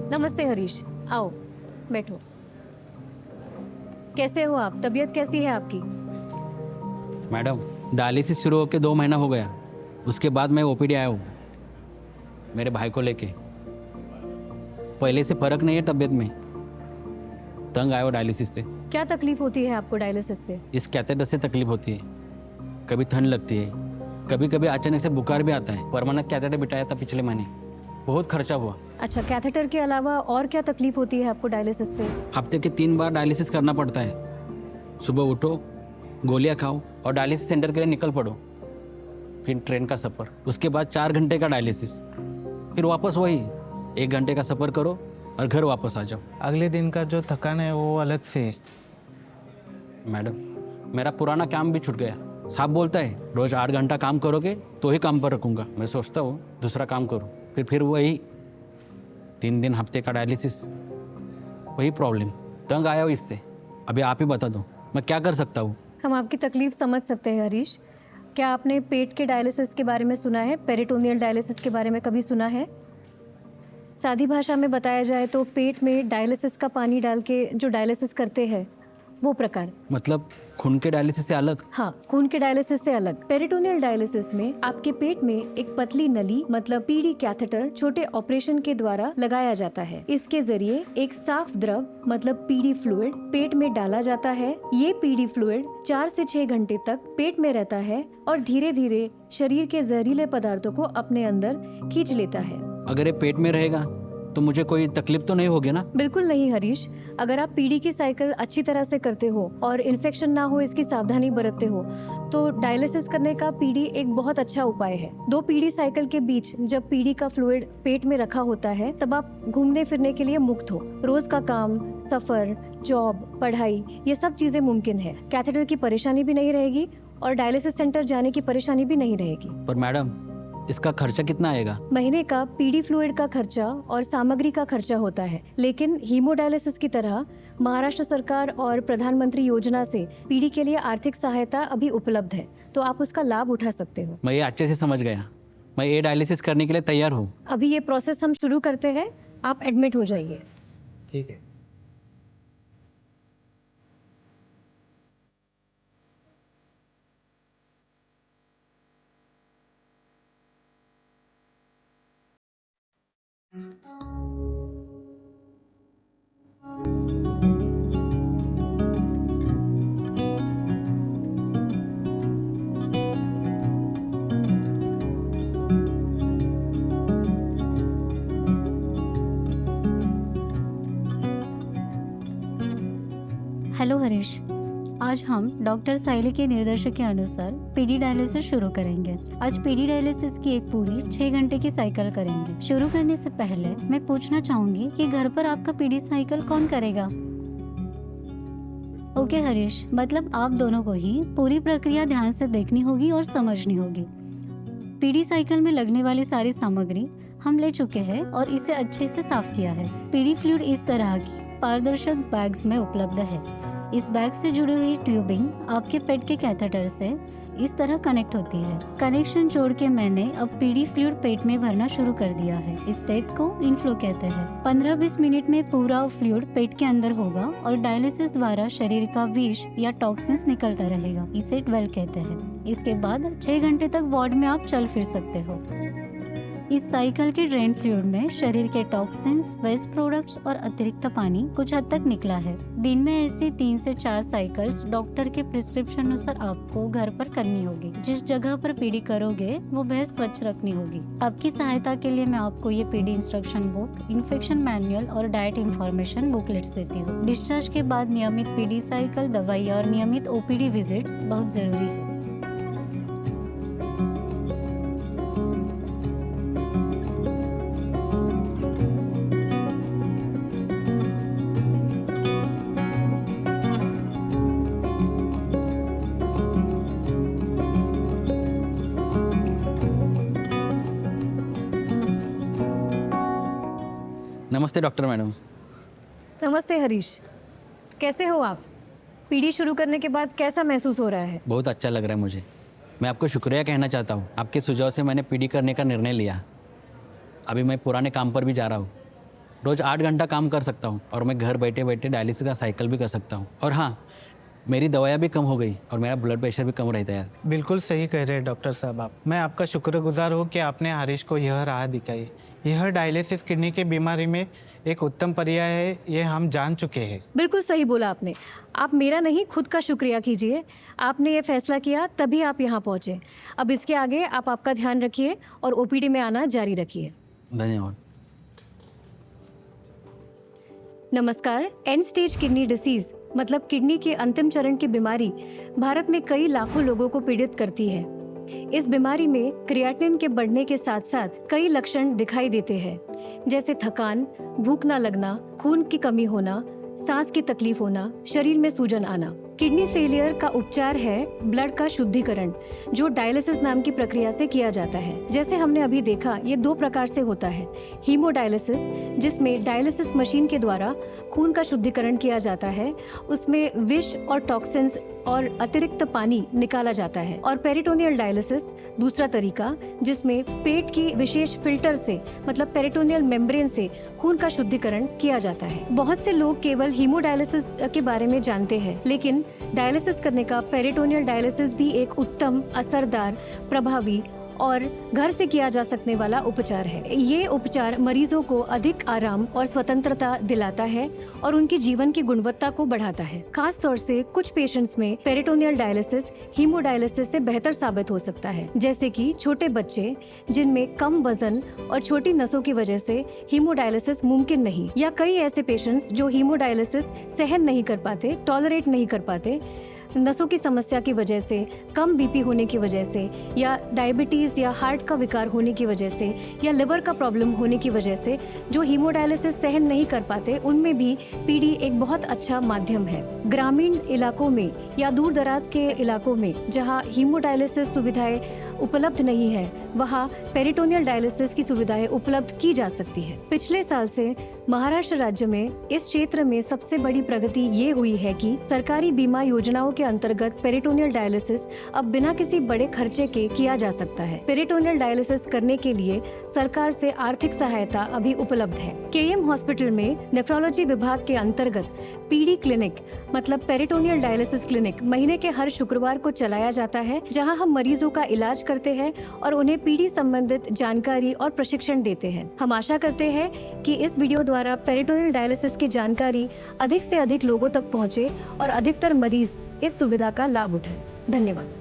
नमस्ते हरीश, आओ बैठो। कैसे हो आप? तबीयत कैसी है आपकी? मैडम, डायलिसिस शुरू होकर 2 महीना हो गया। उसके बाद मैं ओपीडी आया हूँ मेरे भाई को लेके। पहले से फर्क नहीं है तबीयत में। तंग आया हो डायलिसिस से। क्या तकलीफ होती है आपको डायलिसिस से? इस कैथेटर से तकलीफ होती है। कभी ठंड लगती है, कभी कभी अचानक से बुखार भी आता है। परमानेंट कैथेटर बिठाया था पिछले महीने, बहुत खर्चा हुआ। अच्छा, कैथेटर के अलावा और क्या तकलीफ होती है आपको डायलिसिस से? हफ्ते के 3 बार डायलिसिस करना पड़ता है। सुबह उठो, गोलियां खाओ और डायलिसिस सेंटर के लिए निकल पड़ो। फिर ट्रेन का सफ़र, उसके बाद 4 घंटे का डायलिसिस, फिर वापस वही 1 घंटे का सफ़र करो और घर वापस आ जाओ। अगले दिन का जो थकान है वो अलग से है। मैडम, मेरा पुराना काम भी छूट गया। साहब बोलता है रोज़ 8 घंटा काम करोगे तो ही काम पर रखूँगा। मैं सोचता हूँ दूसरा काम करूँ, फिर वही 3 दिन हफ्ते का डायलिसिस, वही प्रॉब्लम। तंग आया हो इससे। अभी आप ही बता दो मैं क्या कर सकता हूँ। हम आपकी तकलीफ समझ सकते हैं हरीश। क्या आपने पेट के डायलिसिस के बारे में सुना है? पेरिटोनियल डायलिसिस के बारे में कभी सुना है? सादी भाषा में बताया जाए तो पेट में डायलिसिस का पानी डाल के जो डायलिसिस करते हैं वो प्रकार। मतलब खून के डायलिसिस से अलग? हाँ, खून के डायलिसिस से अलग। पेरिटोनियल डायलिसिस में आपके पेट में एक पतली नली मतलब पीडी कैथेटर छोटे ऑपरेशन के द्वारा लगाया जाता है। इसके जरिए एक साफ द्रव मतलब पीडी फ्लूइड पेट में डाला जाता है। ये पीडी फ्लूइड 4 से 6 घंटे तक पेट में रहता है और धीरे धीरे शरीर के जहरीले पदार्थों को अपने अंदर खींच लेता है। अगर ये पेट में रहेगा तो मुझे कोई तकलीफ तो नहीं होगी ना? बिल्कुल नहीं हरीश। अगर आप पीडी की साइकिल अच्छी तरह से करते हो और इन्फेक्शन ना हो इसकी सावधानी बरतते हो तो डायलिसिस करने का पीडी एक बहुत अच्छा उपाय है। 2 पीडी साइकिल के बीच जब पीडी का फ्लूइड पेट में रखा होता है तब आप घूमने फिरने के लिए मुक्त हो। रोज का काम, सफर, जॉब, पढ़ाई, ये सब चीजें मुमकिन है। कैथेटर की परेशानी भी नहीं रहेगी और डायलिसिस सेंटर जाने की परेशानी भी नहीं रहेगी। पर मैडम, इसका खर्चा कितना आएगा? महीने का पीडी फ्लूइड का खर्चा और सामग्री का खर्चा होता है, लेकिन हीमोडायलिसिस की तरह महाराष्ट्र सरकार और प्रधानमंत्री योजना से पीडी के लिए आर्थिक सहायता अभी उपलब्ध है, तो आप उसका लाभ उठा सकते हो। मैं ये अच्छे से समझ गया। मैं ये डायलिसिस करने के लिए तैयार हूँ। अभी ये प्रोसेस हम शुरू करते हैं, आप एडमिट हो जाइए। ठीक है। हेलो हरीश, आज हम डॉक्टर साइली के निर्देश के अनुसार पीडी डायलिसिस शुरू करेंगे। आज पीडी डायलिसिस की एक पूरी 6 घंटे की साइकिल करेंगे। शुरू करने से पहले मैं पूछना चाहूंगी कि घर पर आपका पीडी साइकिल कौन करेगा? ओके हरीश, मतलब आप दोनों को ही पूरी प्रक्रिया ध्यान से देखनी होगी और समझनी होगी। पीडी साइकिल में लगने वाली सारी सामग्री हम ले चुके हैं और इसे अच्छे से साफ किया है। पीडी फ्लूइड इस तरह की पारदर्शक बैग्स में उपलब्ध है। इस बैग से जुड़ी हुई ट्यूबिंग आपके पेट के कैथेटर से इस तरह कनेक्ट होती है। कनेक्शन जोड़ के मैंने अब पीडी फ्लूइड पेट में भरना शुरू कर दिया है। इस स्टेप को इनफ्लो कहते हैं। 15-20 मिनट में पूरा फ्लूइड पेट के अंदर होगा और डायलिसिस द्वारा शरीर का विष या टॉक्सिन्स निकलता रहेगा। इसे ट्वेल्व कहते हैं। इसके बाद 6 घंटे तक वार्ड में आप चल फिर सकते हो। इस साइकिल के ड्रेन फ्लूइड में शरीर के टॉक्सिन्स, वेस्ट प्रोडक्ट्स और अतिरिक्त पानी कुछ हद तक निकला है। दिन में ऐसी 3 से 4 साइकिल्स डॉक्टर के प्रिस्क्रिप्शन अनुसार आपको घर पर करनी होगी। जिस जगह पर पीडी करोगे वो बेहद स्वच्छ रखनी होगी। आपकी सहायता के लिए मैं आपको ये PD instruction book, infection manual और डाइट इंफॉर्मेशन बुकलेट्स देती हूँ। डिस्चार्ज के बाद नियमित पीडी साइकिल, दवाई और नियमित ओपीडी विजिट्स बहुत जरूरी है। नमस्ते डॉक्टर मैडम। नमस्ते हरीश, कैसे हो आप? पीडी शुरू करने के बाद कैसा महसूस हो रहा है? बहुत अच्छा लग रहा है मुझे। मैं आपको शुक्रिया कहना चाहता हूँ। आपके सुझाव से मैंने पीडी करने का निर्णय लिया। अभी मैं पुराने काम पर भी जा रहा हूँ। रोज़ 8 घंटा काम कर सकता हूँ और मैं घर बैठे बैठे डायलिसिस का साइकिल भी कर सकता हूँ। और हाँ, मेरी दवाइयाँ भी कम हो गई और मेरा ब्लड प्रेशर भी कम रहता है। बिल्कुल सही कह रहे हैं डॉक्टर साहब आप। मैं आपका शुक्रगुजार हूँ कि आपने हरीश को यह राह दिखाई। यह डायलिसिस किडनी की बीमारी में एक उत्तम पर्याय है, ये हम जान चुके हैं। बिल्कुल सही बोला आपने। आप मेरा नहीं, खुद का शुक्रिया कीजिए। आपने ये फैसला किया तभी आप यहाँ पहुँचे। अब इसके आगे आप आपका ध्यान रखिए और ओपीडी में आना जारी रखिए। धन्यवाद। नमस्कार। एंड स्टेज किडनी डिसीज मतलब किडनी के अंतिम चरण की बीमारी भारत में कई लाखों लोगों को पीड़ित करती है। इस बीमारी में क्रिएटिनिन के बढ़ने के साथ साथ कई लक्षण दिखाई देते हैं, जैसे थकान, भूख न लगना, खून की कमी होना, सांस की तकलीफ होना, शरीर में सूजन आना। किडनी फेलियर का उपचार है ब्लड का शुद्धिकरण, जो डायलिसिस नाम की प्रक्रिया से किया जाता है। जैसे हमने अभी देखा, ये 2 प्रकार से होता है। हीमोडायलिसिस, जिसमें डायलिसिस मशीन के द्वारा खून का शुद्धिकरण किया जाता है, उसमें विष और टॉक्सिन्स और अतिरिक्त पानी निकाला जाता है। और पेरिटोनियल डायलिसिस, दूसरा तरीका, जिसमें पेट की विशेष फिल्टर से मतलब पेरिटोनियल मेम्ब्रेन से खून का शुद्धिकरण किया जाता है। बहुत से लोग केवल हीमोडायलिसिस के बारे में जानते हैं, लेकिन डायलिसिस करने का पेरिटोनियल डायलिसिस भी एक उत्तम, असरदार, प्रभावी और घर से किया जा सकने वाला उपचार है। ये उपचार मरीजों को अधिक आराम और स्वतंत्रता दिलाता है और उनकी जीवन की गुणवत्ता को बढ़ाता है। खास तौर से कुछ पेशेंट्स में पेरिटोनियल डायलिसिस हीमोडायलिसिस से बेहतर साबित हो सकता है, जैसे कि छोटे बच्चे जिनमें कम वजन और छोटी नसों की वजह से हीमोडायलिसिस मुमकिन नहीं, या कई ऐसे पेशेंट्स जो हीमोडायलिसिस सहन नहीं कर पाते, टॉलरेट नहीं कर पाते, नसों की समस्या की वजह से, कम बीपी होने की वजह से, या डायबिटीज़ या हार्ट का विकार होने की वजह से, या लिवर का प्रॉब्लम होने की वजह से जो हीमोडायलिसिस सहन नहीं कर पाते, उनमें भी पीडी एक बहुत अच्छा माध्यम है। ग्रामीण इलाकों में या दूर दराज के इलाकों में जहां हीमोडायलिसिस सुविधाएं उपलब्ध नहीं है, वहां पेरिटोनियल डायलिसिस की सुविधाएं उपलब्ध की जा सकती है। पिछले साल से महाराष्ट्र राज्य में इस क्षेत्र में सबसे बड़ी प्रगति ये हुई है कि सरकारी बीमा योजनाओं के अंतर्गत पेरिटोनियल डायलिसिस अब बिना किसी बड़े खर्चे के किया जा सकता है। पेरिटोनियल डायलिसिस करने के लिए सरकार से आर्थिक सहायता अभी उपलब्ध है। केएम हॉस्पिटल में नेफ्रोलॉजी विभाग के अंतर्गत पीडी क्लिनिक मतलब पेरिटोनियल डायलिसिस क्लिनिक महीने के हर शुक्रवार को चलाया जाता है, जहां हम मरीजों का इलाज करते हैं और उन्हें पीडी संबंधित जानकारी और प्रशिक्षण देते हैं। हम आशा करते हैं कि इस वीडियो द्वारा पेरिटोनियल डायलिसिस की जानकारी अधिक से अधिक लोगों तक पहुंचे और अधिकतर मरीज इस सुविधा का लाभ उठाएं। धन्यवाद।